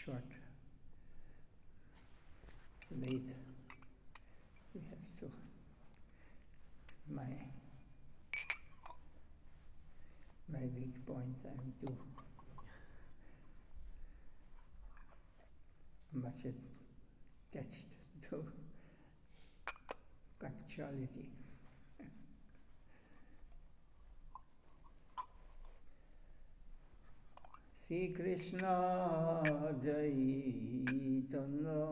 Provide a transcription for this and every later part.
short, late. We have to, my weak points, I'm too much attached to punctuality. Sri Krishna Chaitanya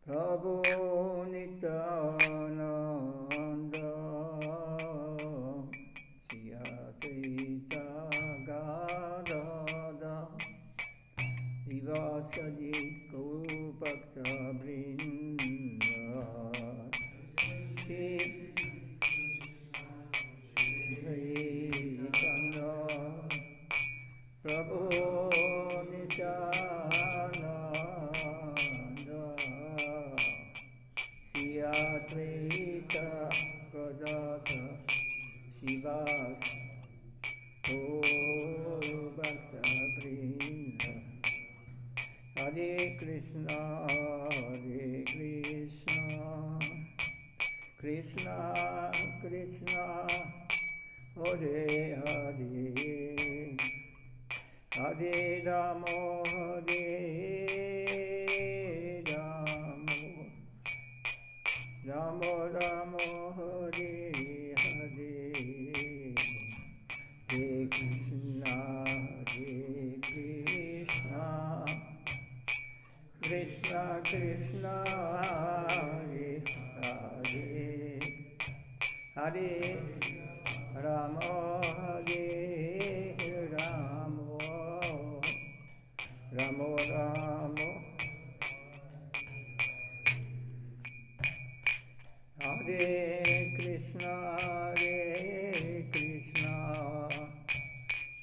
Prabhu Nityananda Sri Advaita Gadada Srivasadi Gaurabhakta Vrinda Sri Chaitanya Prabhu Nityananda Sri Advaita Gadada Srivas Gaurabhakta Vrinda Hare Krishna Krishna Krishna Hare Hare Hare Rama Hare Rama Rama Rama Hare Hare Hare Krishna Krishna Krishna Hare Hare Hare Rama Hare Rama Rama Rama Hare Krishna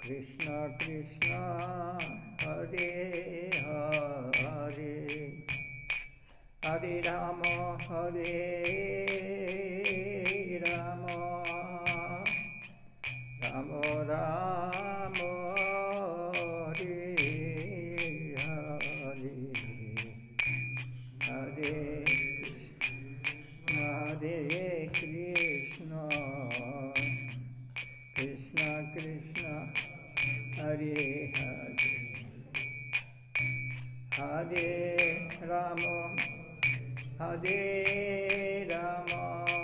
Krishna Krishna Hare Hare Hare Rama Hare Rama Rama Rama Hare Hare Hare Krishna Krishna Krishna Hare Hare Hare Rama Hare Rama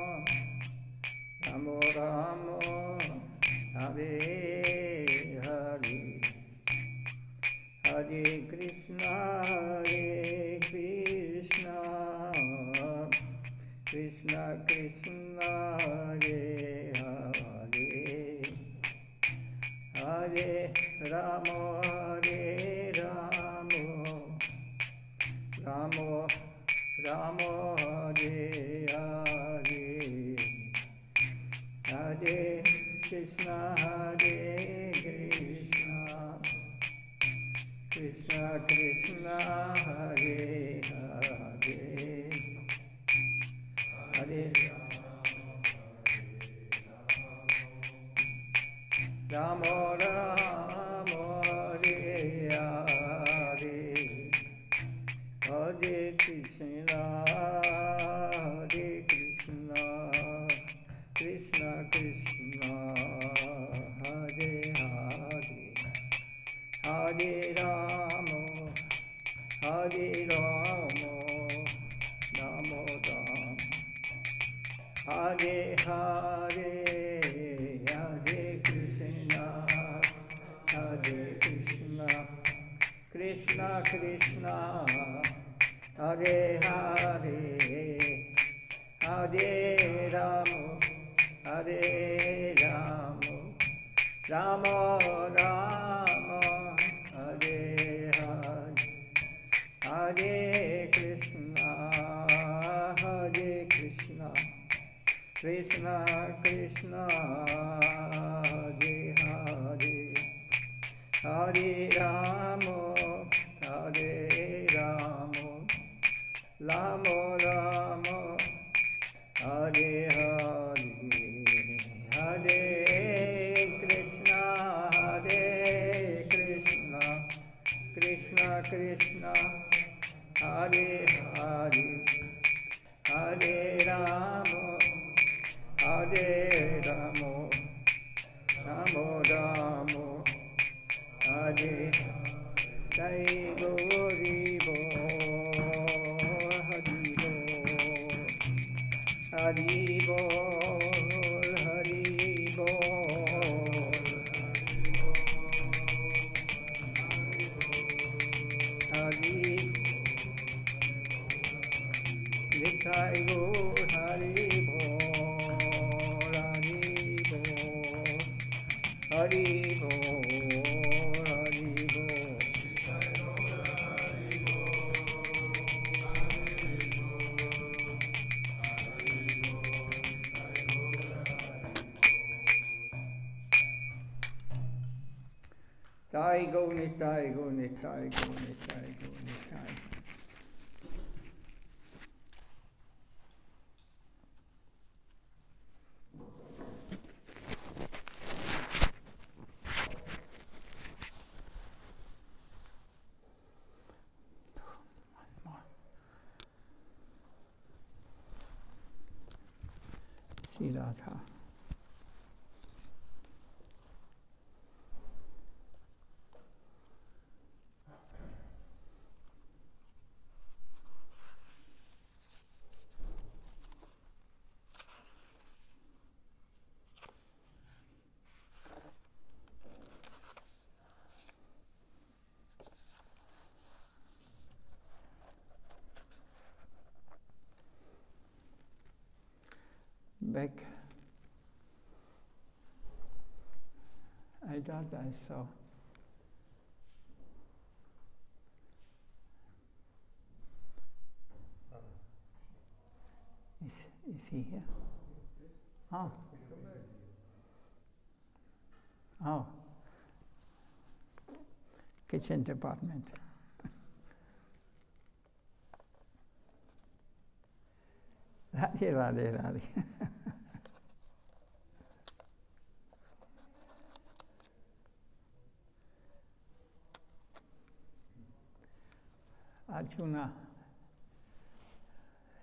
Rama Rama Hare Hare Hare Krishna Krishna Krishna Hare Hare Hare Rama Hare Rama Rama Rama Hare Hare Hare Krishna Krishna Krishna Hare Hare Hare Rama Rama Hare Hare Hare Krishna Krishna Krishna Hare Hare Hare Rama Hare Rama Rama Rama Hare Hare Hare Krishna Krishna Krishna Hare Hare Hare Rama Hare Rama Rama Rama Hare Hare Hare Krishna Krishna Krishna Hare Hare Hare Rama Hare Rama Rama Rama Hare Hare Hare Krishna Krishna Krishna, Hare Hare, Hare Rama, Hare Rama, Rama Rama, Hare Jai Gauri Bo, Hari Bo, Hari Bo, Hari Nitai Go, Hari Bo, Hari Bo, Hari Bo, Hari Bo. Nitai go, Nitai go, Nitai go, Nitai go, Nitai. See Radha. Back, I thought I saw is he here? Oh. Oh. Kitchen department. Radhe, Radhe, Radhe. Arjuna,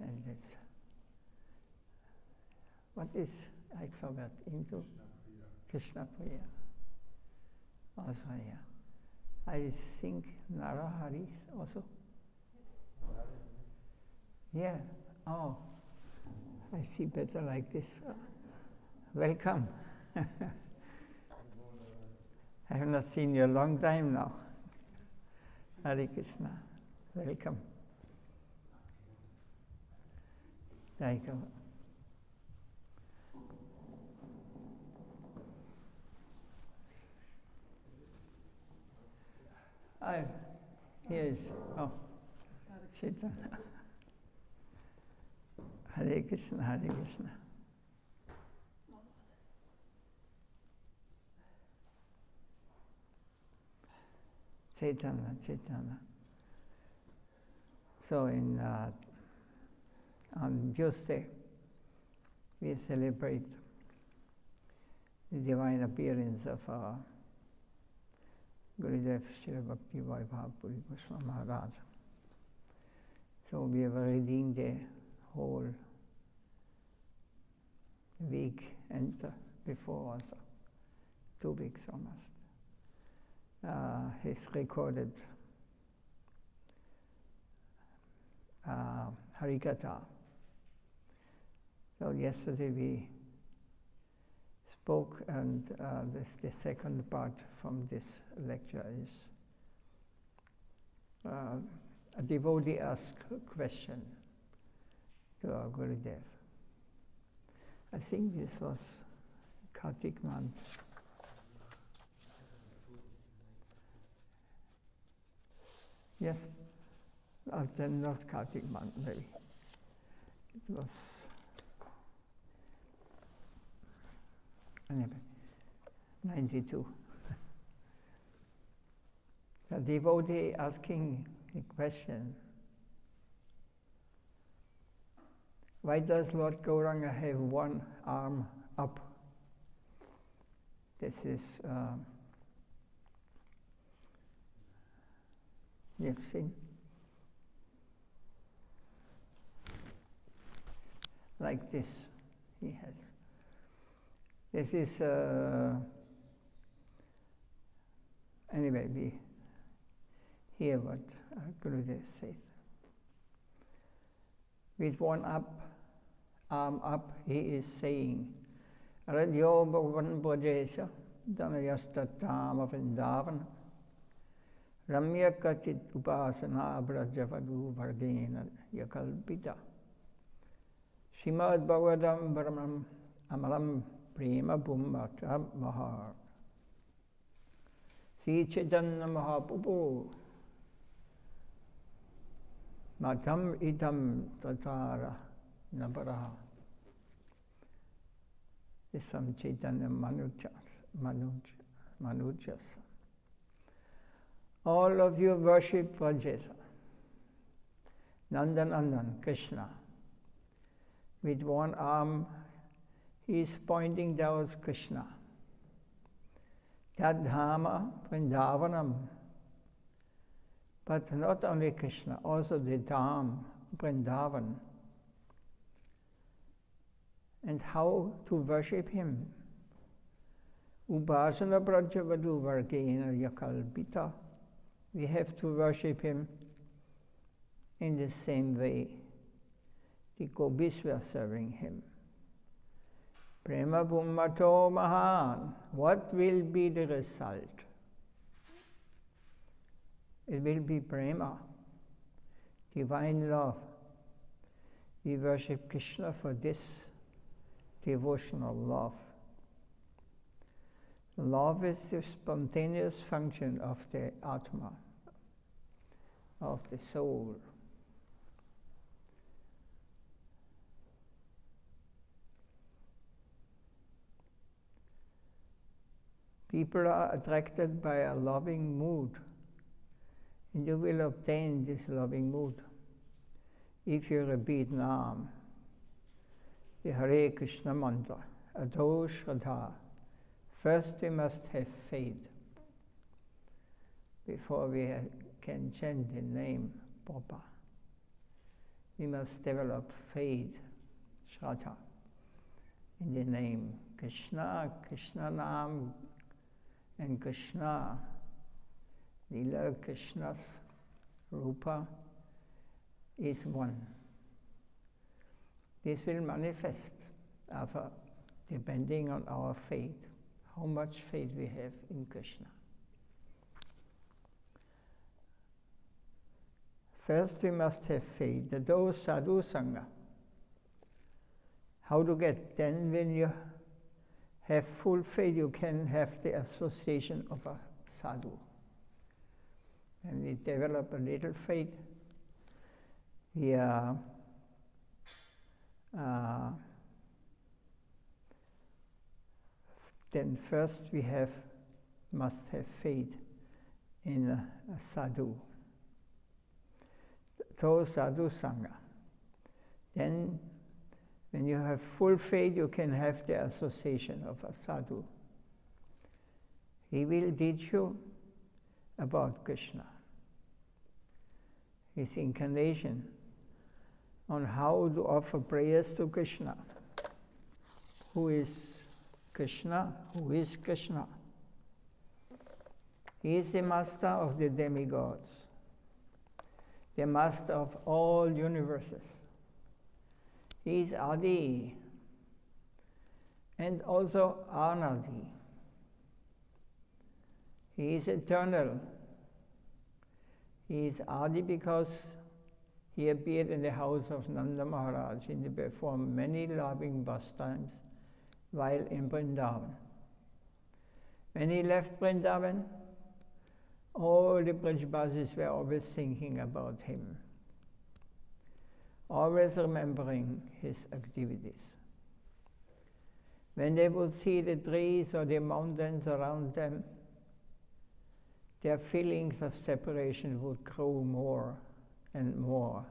and this, what is, I forgot, into Krishna Priya. Also, yeah. I think Narahari also. Yeah, oh, I see better like this. Welcome. I have not seen you a long time now. Hare Krishna. Welcome. Thank you. Here is, oh, Chaitanya. Hare Krishna, Hare Krishna. Chaitanya, Chaitanya. So on Tuesday, we celebrate the divine appearance of our Gurudev Srila Bhakti Vaibhav Goswami Maharaj. So we have already the whole week and before also, 2 weeks almost. He's recorded Harikatha. So yesterday we spoke, and the second part from this lecture is a devotee asked a question to our Gurudev. I think this was Kartik month. Yes? Then not Kartik month, maybe. It was, anyway, 92. The devotee asking a question, why does Lord Gauranga have one arm up? This is You've seen? Like this, he has. This is, anyway, we hear what Gurudev says. With one arm up, he is saying, Radyo Bhavan Brajesha, Dhanayasthatama Vrindavan, Ramya Kachit Upasana Brajavadu Vargena Yakalpita, Srimad Bhagavatam Brahman Amalam Prema Bhummata Mahar, Sri Chaitanya Mahaprabhu, Matam Idam Tatara Nabaraha. This is from Chaitanya Manujas. All of you worship Vajesa, Nandanandan, Krishna. With one arm, he is pointing towards Krishna. Tadhama Vrindavanam. But not only Krishna, also the Dham, Vrindavan. And how to worship him? Upasana Prajavadu Vargena Yakalpita. We have to worship him in the same way the gopis were serving him. Prema Bhummato Mahan. What will be the result? It will be prema, divine love. We worship Krishna for this devotional love. Love is the spontaneous function of the Atma, of the soul. People are attracted by a loving mood, and you will obtain this loving mood if you repeat Nam, the Hare Krishna mantra, Ado Shraddha. First we must have faith before we can chant the name proper. We must develop faith, Shraddha, in the name Krishna, Krishna Nam, and Krishna, Lila Krishna's Rupa is one. This will manifest depending on our faith, how much faith we have in Krishna. First we must have faith, the do sadhu sangha. How to get? Then when you have full faith, you can have the association of a sadhu. And we develop a little faith. We are then first we must have faith in a sadhu. To sadhu sangha. Then when you have full faith, you can have the association of a sadhu. He will teach you about Krishna, his incarnation, on how to offer prayers to Krishna. Who is Krishna? Who is Krishna? He is the master of the demigods, the master of all universes. He is Adi and also Anadi. He is eternal. He is Adi because he appeared in the house of Nanda Maharaj and he performed many loving pastimes while in Vrindavan. When he left Vrindavan, all the Brajbasis were always thinking about him, always remembering his activities. When they would see the trees or the mountains around them, their feelings of separation would grow more and more,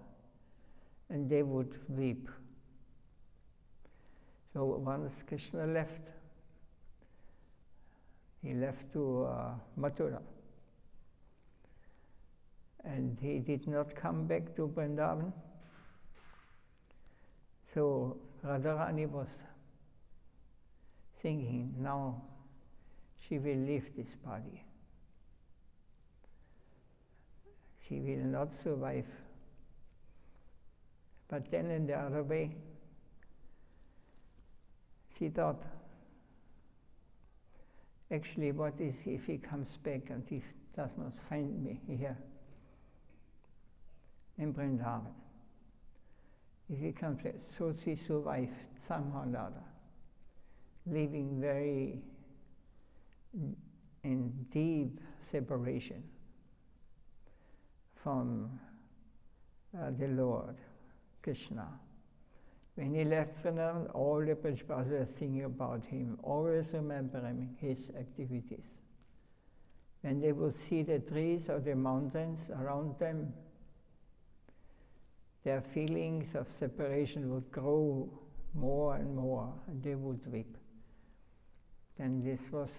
and they would weep. So once Krishna left, he left to Mathura. and he did not come back to Vrindavan. So Radharani was thinking, now she will leave this body. She will not survive. But then in the other way, she thought, actually, what is if he comes back and he does not find me here in Vrindavan? If he comes back, so she survived somehow or another, living very in deep separation from the Lord, Krishna. When he left Vrindavan, all the Prabhupada were thinking about him, always remembering his activities. When they would see the trees or the mountains around them, their feelings of separation would grow more and more, and they would weep. And this was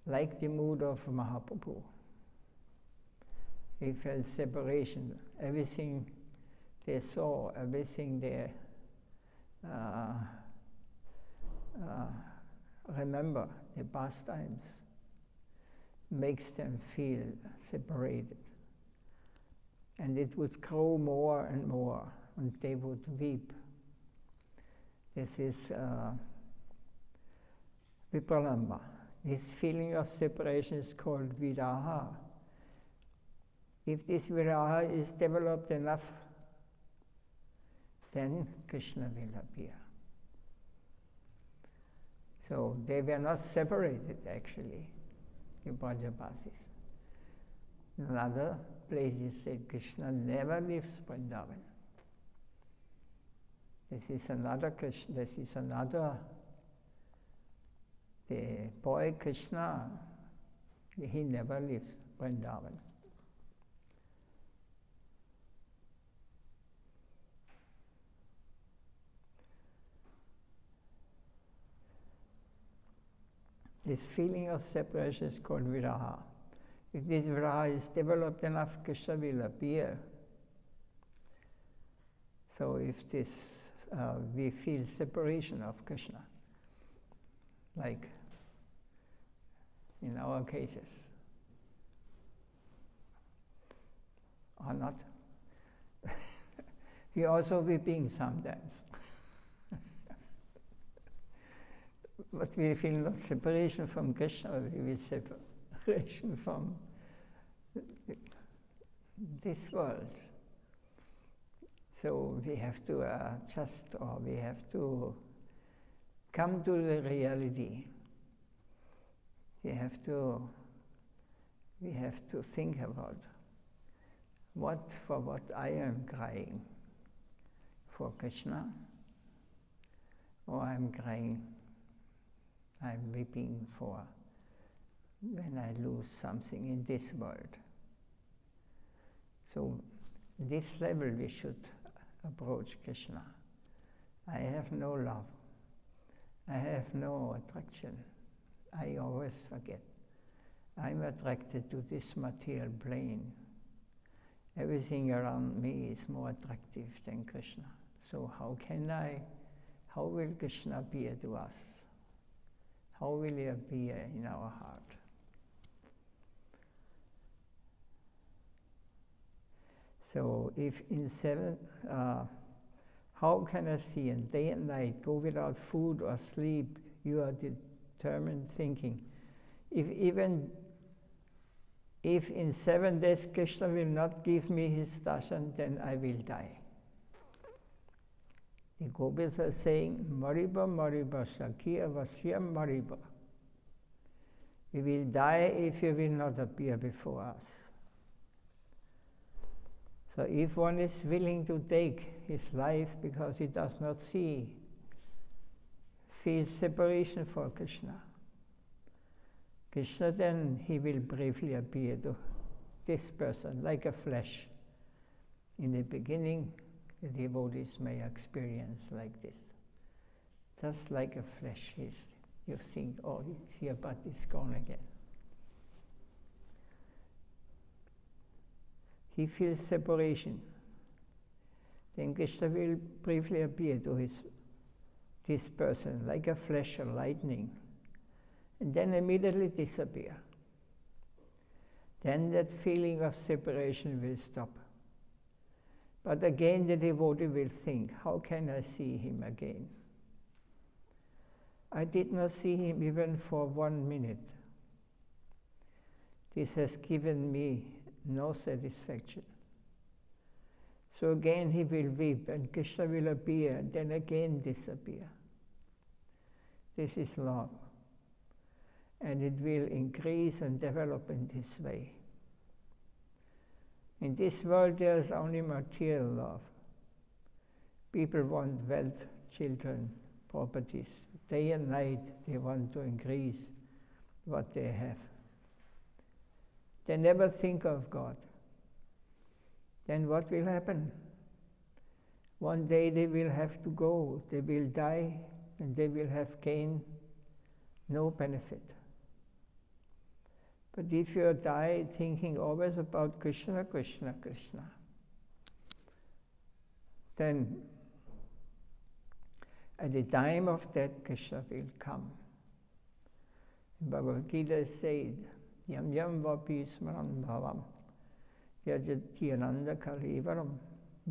like the mood of Mahaprabhu. He felt separation. Everything they saw, everything they remember, the pastimes, makes them feel separated. And it would grow more and more, and they would weep. This is Vipralamba. This feeling of separation is called viraha. If this viraha is developed enough, then Krishna will appear. So they were not separated, actually, the Brajabasis. In other places said Krishna never leaves Vrindavan. This is another Krishna, this is another, the boy Krishna, he never leaves Vrindavan. This feeling of separation is called viraha. If this viraha is developed enough, Krishna will appear. So if this, we feel separation of Krishna, like in our cases, or not, we also weeping sometimes. But we feel not separation from Krishna, we feel separation from this world. So we have to adjust, or we have to come to the reality. We have to think about for what I am crying, for Krishna, or I'm weeping for when I lose something in this world. So this level we should approach Krishna. I have no love. I have no attraction. I always forget. I'm attracted to this material plane. Everything around me is more attractive than Krishna. So how will Krishna appear to us? How will he appear in our heart? So if in how can I see in day and night, go without food or sleep, you are determined thinking. If in 7 days Krishna will not give me his darshan, then I will die. The gopis are saying, Mariba, Mariba, Sakya, Vasyam, Mariba. We will die if you will not appear before us. So if one is willing to take his life because he does not feel separation for Krishna, then he will briefly appear to this person like a flash. In the beginning, the devotees may experience like this. Just like a flash, you think, oh, he's here, but he's gone again. he feels separation. Then Krishna will briefly appear to this person like a flash of lightning, and then immediately disappear. Then that feeling of separation will stop. But again the devotee will think, how can I see him again? I did not see him even for 1 minute. This has given me no satisfaction. So again he will weep, and Krishna will appear, and then again disappear. This is love. And it will increase and develop in this way. In this world there is only material love. People want wealth, children, properties. Day and night they want to increase what they have. They never think of God. Then what will happen? One day they will have to go, they will die, and they will have gained no benefit. But if you die thinking always about Krishna, Krishna, Krishna, then at the time of death, Krishna will come. In Bhagavad Gita is said, Yam yam vapi smaran bhavam yajatyananda kalivaram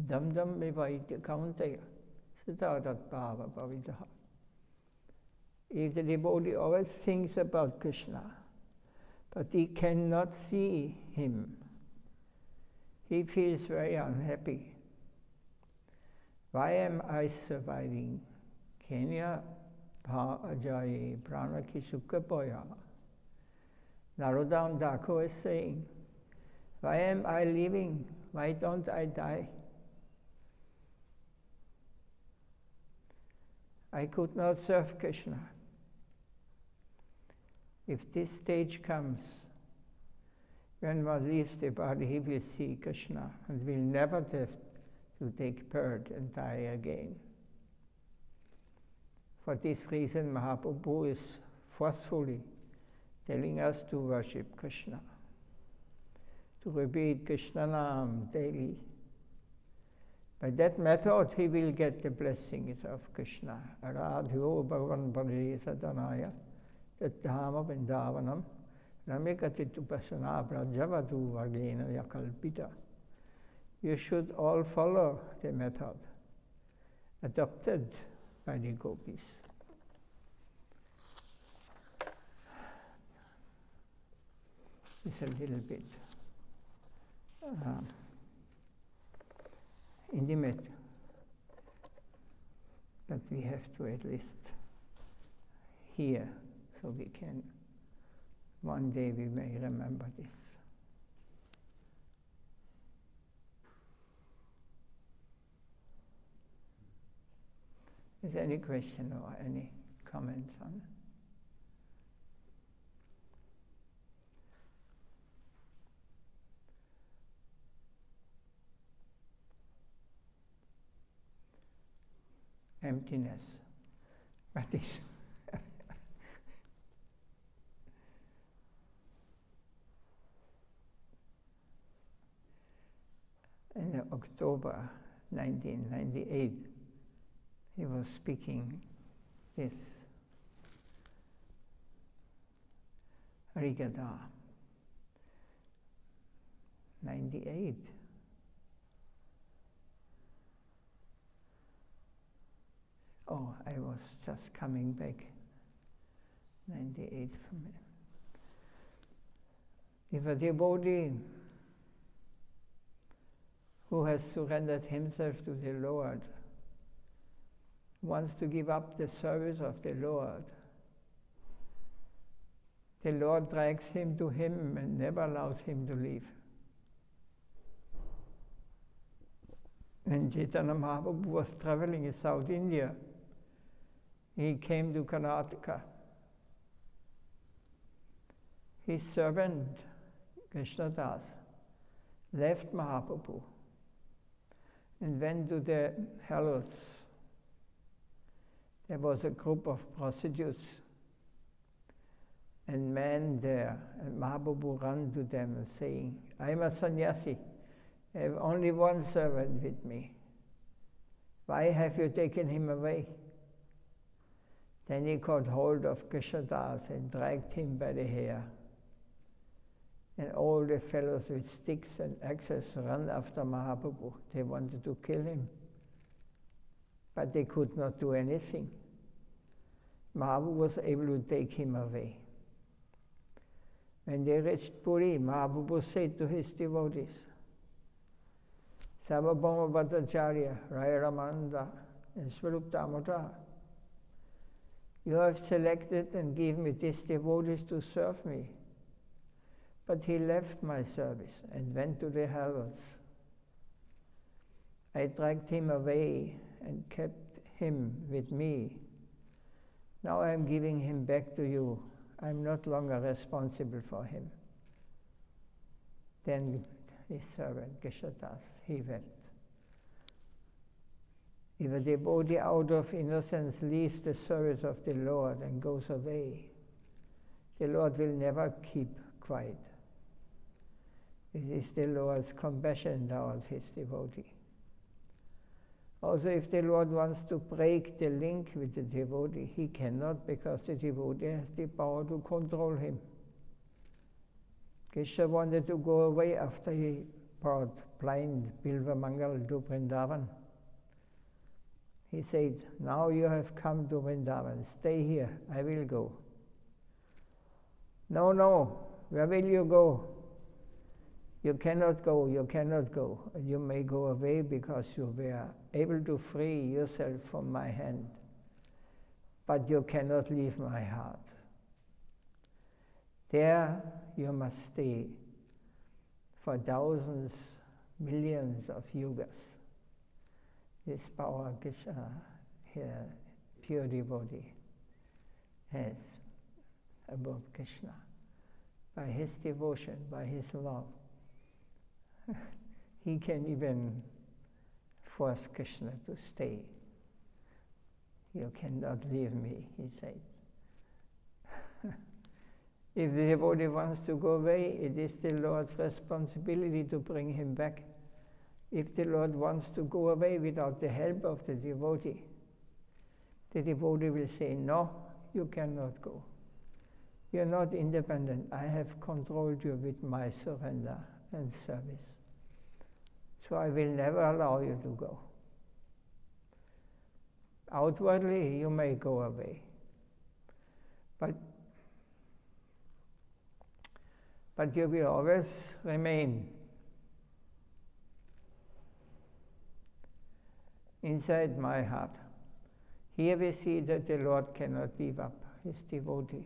dam dam vivaitya kauntaya sitadat bhava bhavidaha. If the devotee always thinks about Krishna, but he cannot see him, he feels very unhappy. Why am I surviving? Kenya bha ajaye pranaki sukhapoya. Narodam Thakur is saying, why am I living? Why don't I die? I could not serve Krishna. If this stage comes, when one leaves the body, he will see Krishna and will never have to take birth and die again. For this reason, Mahaprabhu is forcefully telling us to worship Krishna, to repeat Krishna Nam daily. By that method, he will get the blessings of Krishna. Aradhyo Bhagavan Parisadanaya Tathama Vrindavanam Ramikatitupasana Brajavadu Vagena Yakalpita. You should all follow the method adopted by the gopis. It's a little bit intimate, but we have to at least hear, so we can, one day we may remember this. Is there any question or any comments on it? Emptiness. What is in October 1998, he was speaking this Rigada. 98. Oh, I was just coming back. 98 from it. If a devotee who has surrendered himself to the Lord wants to give up the service of the Lord drags him to him and never allows him to leave. When Chaitanya Mahaprabhu was traveling in South India, he came to Karnataka. His servant, Krishnadas, left Mahaprabhu and went to the Hells. There was a group of prostitutes and men there, and Mahaprabhu ran to them and saying, I am a sannyasi, I have only one servant with me. Why have you taken him away? Then he caught hold of Krishna and dragged him by the hair. And all the fellows with sticks and axes ran after Mahaprabhu. They wanted to kill him, but they could not do anything. Mahaprabhu was able to take him away. When they reached Puri, Mahaprabhu said to his devotees, Sarvabhauma Bhattacharya, Raya Ramanda, and Swarup Damodar, you have selected and given me these devotees to serve me. But he left my service and went to the hells. I dragged him away and kept him with me. Now I am giving him back to you. I am not longer responsible for him. Then his servant, Geshatas, he wept. If a devotee out of innocence leaves the service of the Lord and goes away, the Lord will never keep quiet. It is the Lord's compassion towards his devotee. Also, if the Lord wants to break the link with the devotee, he cannot, because the devotee has the power to control him. Krishna wanted to go away after he brought blind Bilvamangal to Vrindavan. He said, now you have come to Vrindavan, stay here, I will go. No, no, where will you go? You cannot go, you cannot go. You may go away because you were able to free yourself from my hand, but you cannot leave my heart. There you must stay for thousands, millions of yugas. This power Krishna, here, pure devotee, has above Krishna. By his devotion, by his love, he can even force Krishna to stay. You cannot leave me, he said. If the devotee wants to go away, it is the Lord's responsibility to bring him back. If the Lord wants to go away without the help of the devotee will say, no, you cannot go. You're not independent. I have controlled you with my surrender and service. So I will never allow you to go. Outwardly, you may go away. But you will always remain inside my heart. Here we see that the Lord cannot give up his devotee,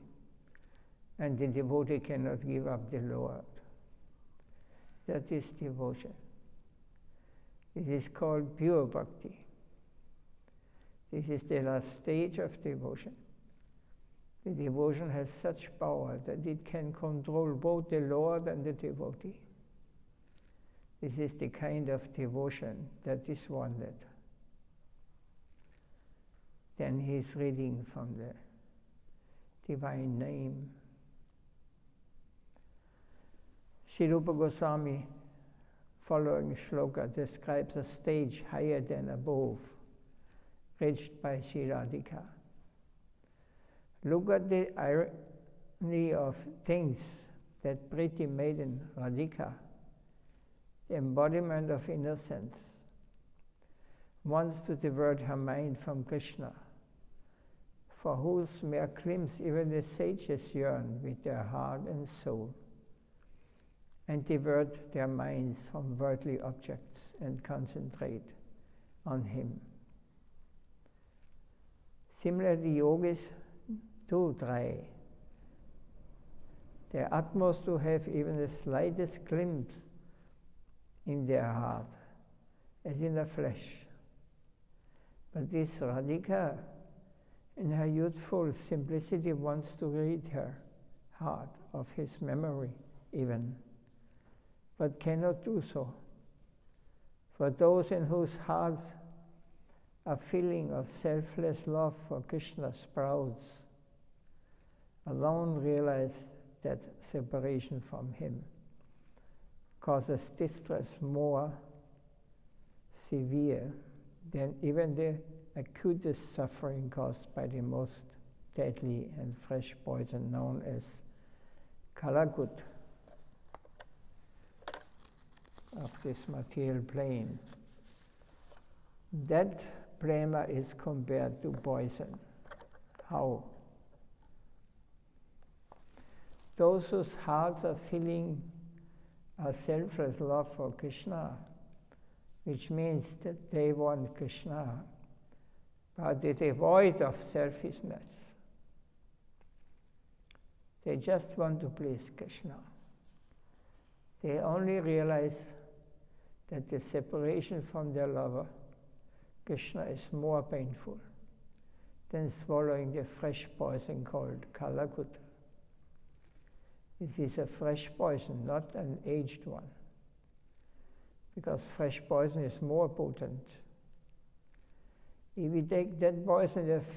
and the devotee cannot give up the Lord. That is devotion. It is called pure bhakti. This is the last stage of devotion. The devotion has such power that it can control both the Lord and the devotee. This is the kind of devotion that is wanted. Then he is reading from the divine name. Sri Rupa Goswami, following shloka, describes a stage higher than above, reached by Sri Radhika. Look at the irony of things that pretty maiden Radhika, the embodiment of innocence, wants to divert her mind from Krishna, for whose mere glimpse even the sages yearn with their heart and soul, and divert their minds from worldly objects and concentrate on him. Similarly, yogis too try their utmost to have even the slightest glimpse in their heart, as in the flesh. But this Radhika, in her youthful simplicity, wants to rid her heart of his memory even, but cannot do so. For those in whose hearts a feeling of selfless love for Krishna sprouts, alone realize that separation from him causes distress more severe than even the acutest suffering caused by the most deadly and fresh poison known as Kalakut of this material plane. That prema is compared to poison. How? Those whose hearts are filling a selfless love for Krishna, which means that they want Krishna, but they're devoid of selfishness. They just want to please Krishna. They only realize that the separation from their lover, Krishna, is more painful than swallowing the fresh poison called Kalakut. This is a fresh poison, not an aged one, because fresh poison is more potent. If we take that poison, its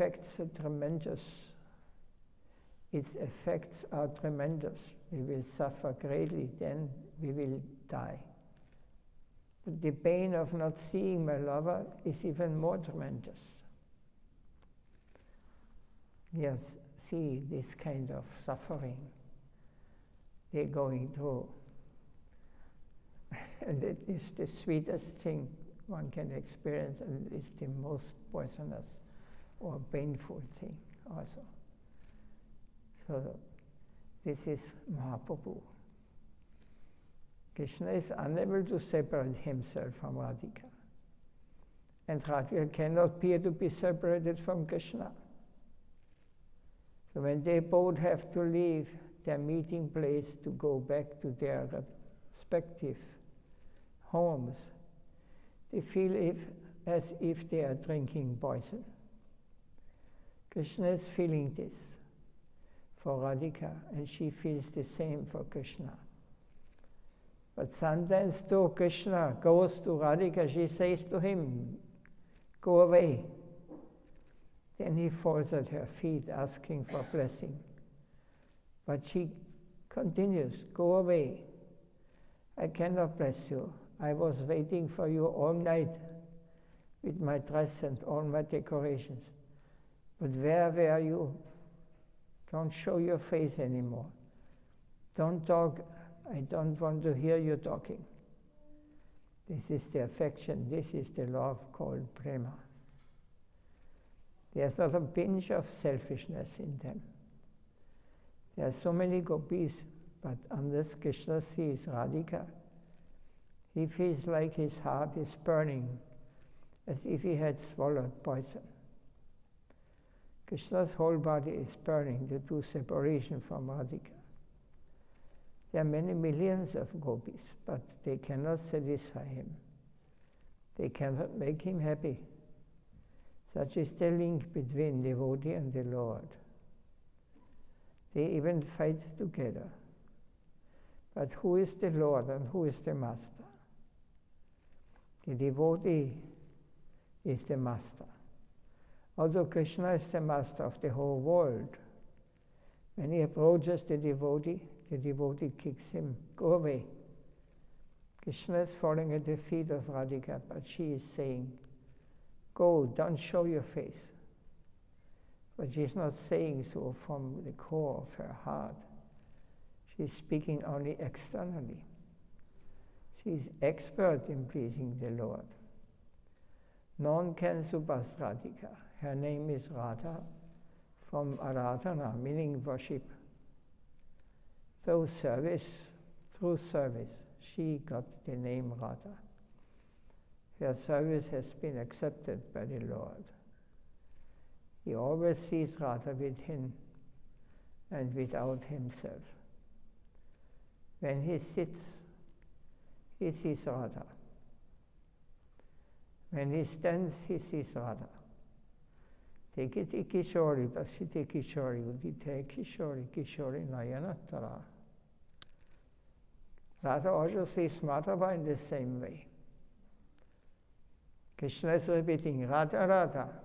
effects are tremendous. We will suffer greatly, then we will die. But the pain of not seeing my lover is even more tremendous. Yes, see this kind of suffering they're going through. And it is the sweetest thing one can experience, and it's the most poisonous or painful thing also. So this is Mahaprabhu. Krishna is unable to separate himself from Radhika. And Radhika cannot appear to be separated from Krishna. So when they both have to leave their meeting place to go back to their respective homes, they feel as if they are drinking poison. Krishna is feeling this for Radhika, and she feels the same for Krishna. But sometimes too, Krishna goes to Radhika, she says to him, "Go away." Then he falls at her feet asking for blessing. But she continues, "Go away. I cannot bless you. I was waiting for you all night with my dress and all my decorations. But where were you? Don't show your face anymore. Don't talk. I don't want to hear you talking." This is the affection. This is the love called prema. There's not a pinch of selfishness in them. There are so many gopis, but unless Krishna sees Radhika, he feels like his heart is burning, as if he had swallowed poison. Krishna's whole body is burning due to separation from Radhika. There are many millions of gopis, but they cannot satisfy him. They cannot make him happy. Such is the link between devotee and the Lord. They even fight together. But who is the Lord and who is the Master? The devotee is the Master. Although Krishna is the Master of the whole world, when he approaches the devotee kicks him, "Go away." Krishna is falling at the feet of Radhika, but she is saying, "Go, don't show your face." But she's not saying so from the core of her heart. She's speaking only externally. She's expert in pleasing the Lord. None can surpass Radhika. Her name is Radha, from Aradhana, meaning worship. Through service, she got the name Radha. Her service has been accepted by the Lord. He always sees Radha with him and without himself. When he sits, he sees Radha. When he stands, he sees Radha. Tekiti Kishori, Pasiti Kishori, Udite Kishori, Kishori Nayanatara. Radha also sees Madhava in the same way. Krishna is repeating, "Radha, Radha."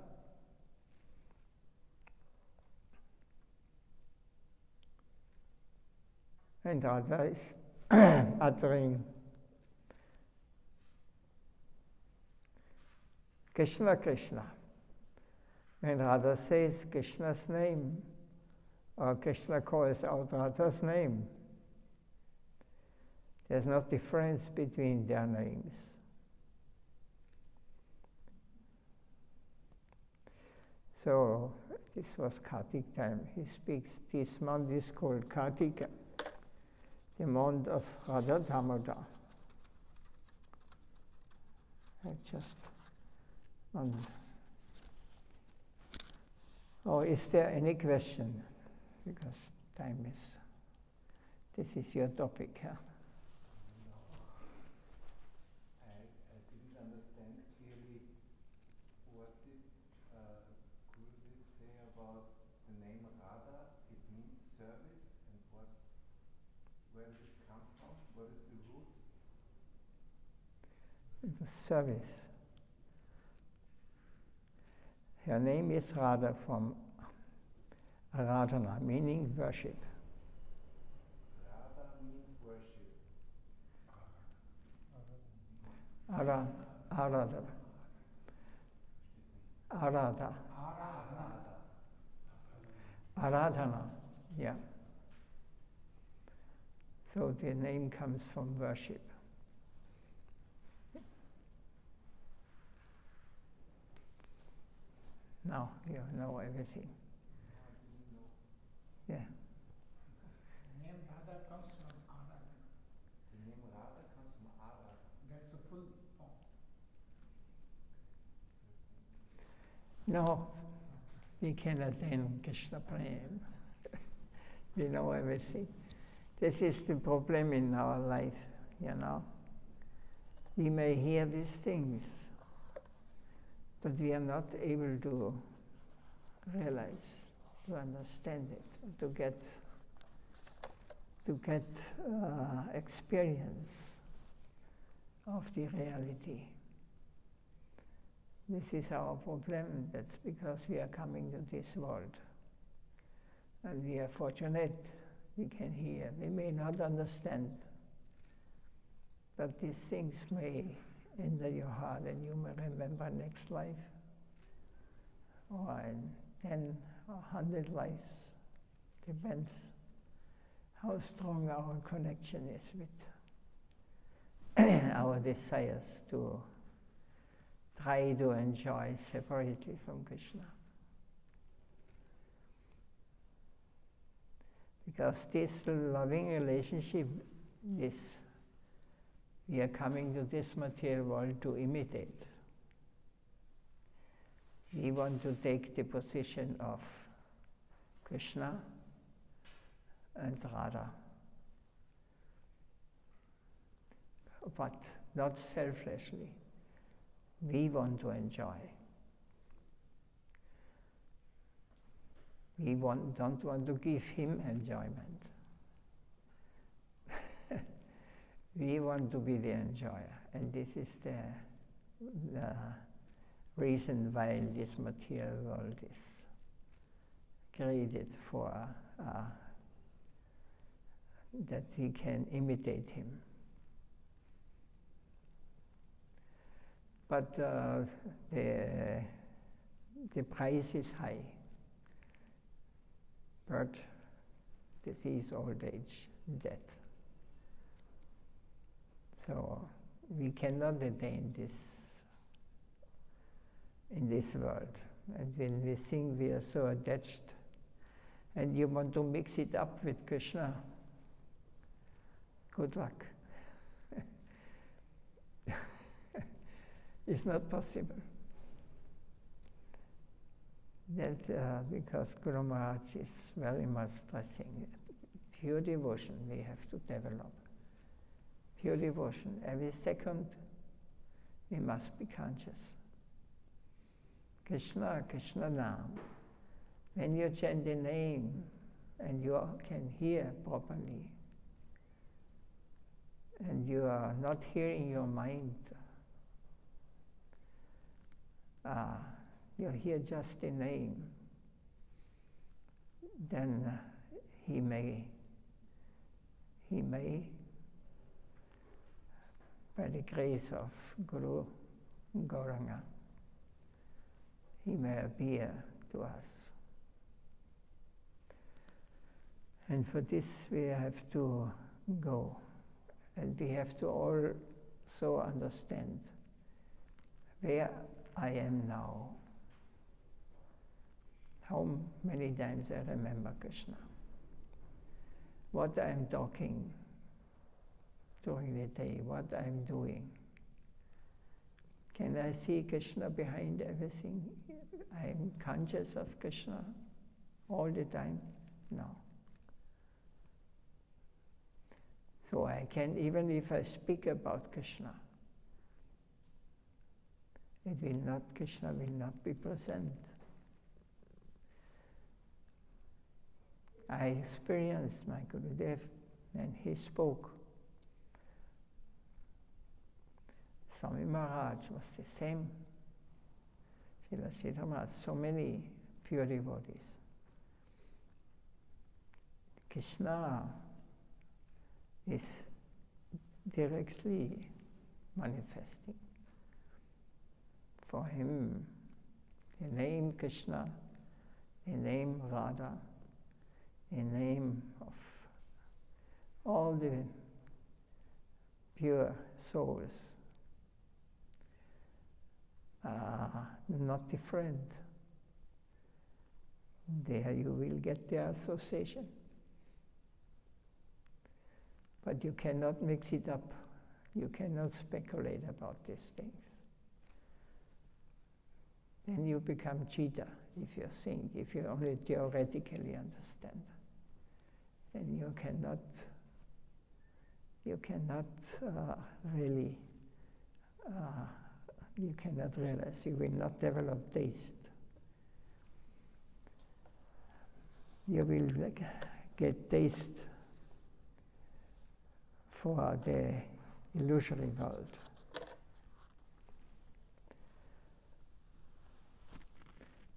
And Radha is uttering Krishna, Krishna. When Radha says Krishna's name, or Krishna calls out Radha's name, there's no difference between their names. So this was Kartik time. He speaks, this month is called Kartika, the month of Radha Damodar. I just Oh, is there any question? Because time is, this is your topic here. I didn't understand clearly what did Gurudev say about the name Radha. It means service, and where does it come from? What is the root? The service. Her name is Radha from Aradhana, meaning worship. Radha means worship. Aradhana. Aradha. Aradhana, yeah. So the name comes from worship. Now you know everything. Yeah. The name Radha comes from Aradhana. The name Radha comes from Aradhana. That's the full form. No, we can attain Krishna Prem. We know everything. This is the problem in our life, you know. We may hear these things, but we are not able to realize, to understand it, to get experience of the reality. This is our problem. That's because we are coming to this world. And we are fortunate, we can hear. We may not understand, but these things may enter your heart and you may remember next life, or in 10 or 100 lives. Depends how strong our connection is with our desires to try to enjoy separately from Krishna. Because this loving relationship, we are coming to this material world to imitate. We want to take the position of Krishna and Radha, but not selflessly. We want to enjoy. We don't want to give him enjoyment. We want to be the enjoyer, and this is the reason why this material world is created for, that we can imitate him. But the price is high. Birth, disease, old age, death. So we cannot attain this in this world. And when we think we are so attached, and you want to mix it up with Krishna, good luck. It's not possible. That's because Guru Maharaj is very much stressing pure devotion we have to develop. Pure devotion. Every second we must be conscious. Krishna, Krishna Nam. When you chant the name and you can hear properly, and you are not hearing your mind, you hear just the name, then he may, by the grace of Guru Gauranga, he may appear to us. And for this we have to go, and we have to also understand where I am now. How many times I remember Krishna, what I'm talking during the day, what I'm doing. Can I see Krishna behind everything? I'm conscious of Krishna all the time? No. So I can, even if I speak about Krishna, Krishna will not be present. I experienced my Gurudev and he spoke. Swami Maharaj was the same. Srila Maharaj, so many pure devotees. Krishna is directly manifesting. For him, the name Krishna, the name Radha, the name of all the pure souls are not different. There you will get the association. But you cannot mix it up. You cannot speculate about these things. Then you become cheater if you think, if you only theoretically understand. Then you cannot really, you cannot realize, you will not develop taste. You will get taste for the illusory world.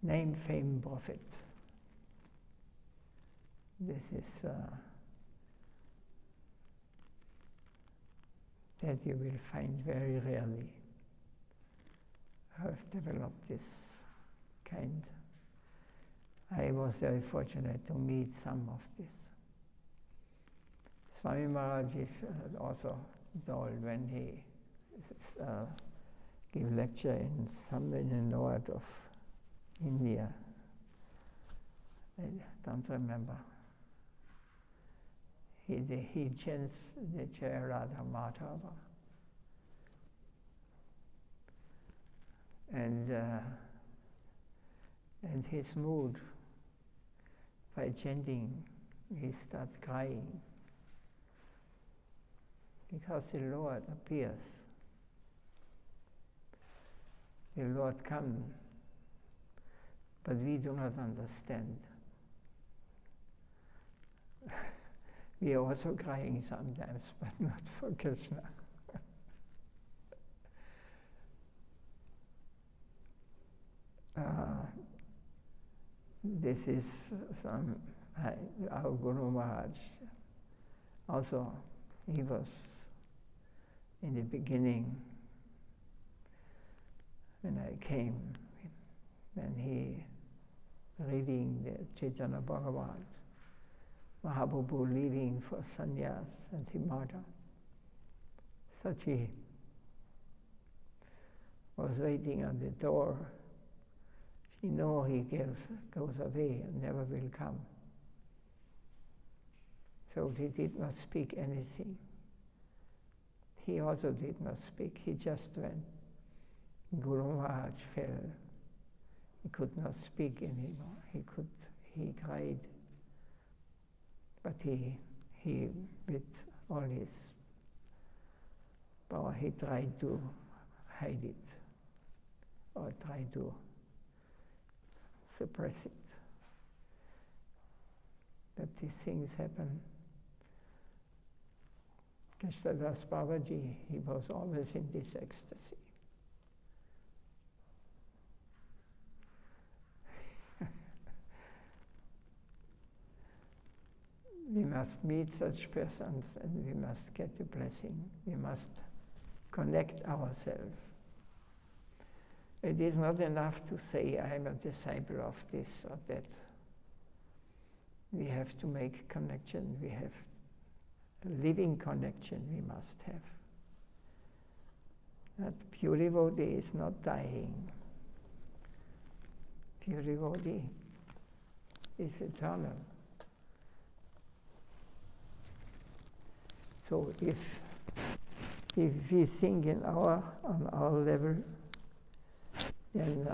Name, fame, profit. This is that you will find very rarely. I have developed this kind. I was very fortunate to meet some of this. Swami Maharaj is also told when he gave lecture in somewhere in the north of India. I don't remember. He chants the Jai Radha Madhava. And his mood, by chanting, he starts crying. Because the Lord appears. The Lord comes, but we do not understand. We are also crying sometimes, but not for Krishna. This is our Guru Maharaj. Also, he was in the beginning when I came, when he reading the Chaitanya Bhagavat, Mahaprabhu leaving for sannyas and Himata. Sachi was waiting on the door. She knows he goes away and never will come. So he did not speak anything. He also did not speak, he just went. Guru Maharaj fell. He could not speak anymore. He cried. But he with all his power, he tried to hide it or tried to suppress it. That these things happen. Krishnadas Babaji, he was always in this ecstasy. We must meet such persons and we must get the blessing. We must connect ourselves It is not enough to say, I am a disciple of this or that. We have to make connection. We have a living connection we must have. That pure devotee is not dying. Pure devotee is eternal. So if we think on our level, then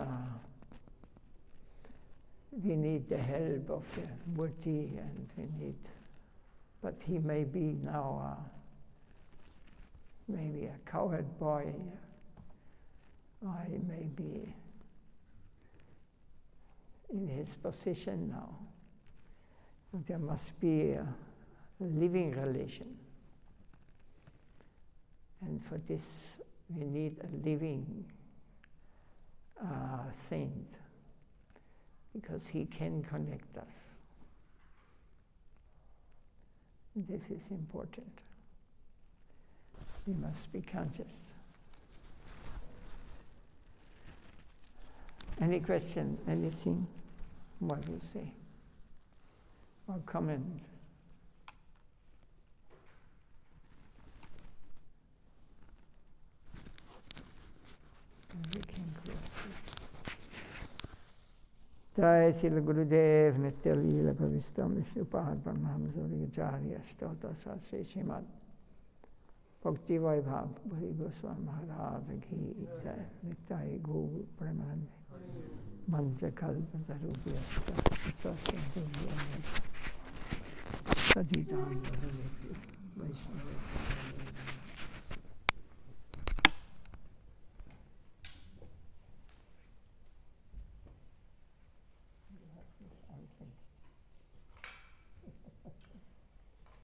we need the help of the Murti, and we need, but he may be now maybe a cowherd boy, or he may be in his position now. There must be a living relation. And for this, we need a living saint, because he can connect us. This is important. We must be conscious. Any question, anything? What do you say? Or comment? We can close it. Jai Srila Gurudev Nitya Leela Pavistam Vishnupada Paramahamsa Acharya Stota Sasri Srimad Bhakti Vaibhav Bhari Goswami Maharaj Ki Jai Nitya Guru Premanande Mancha Kalpa Tarubhya Sadhitam Vaishnava